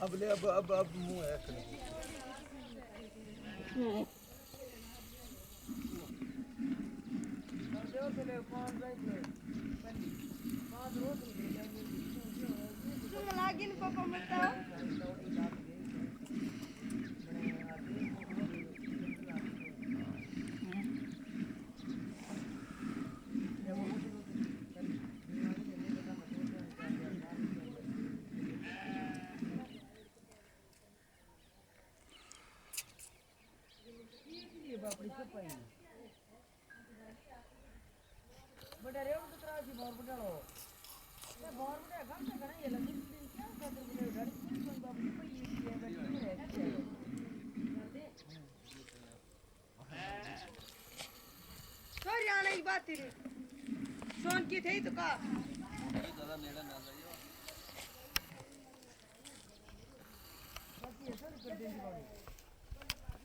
अब ले अब मुंह है लागिन पापा बताओ बड़ा रे उन तरह जी बार बड़ा लो ये बार बड़ा गम से कना ये लगी दिन क्या खातिर बड़ा डर कोई बाप की पई ये बैठी है सॉरी आने की बात तेरी सोन की थी तो का दादा नेड़ा ना जाइयो बाकी ऐसा कर देंगे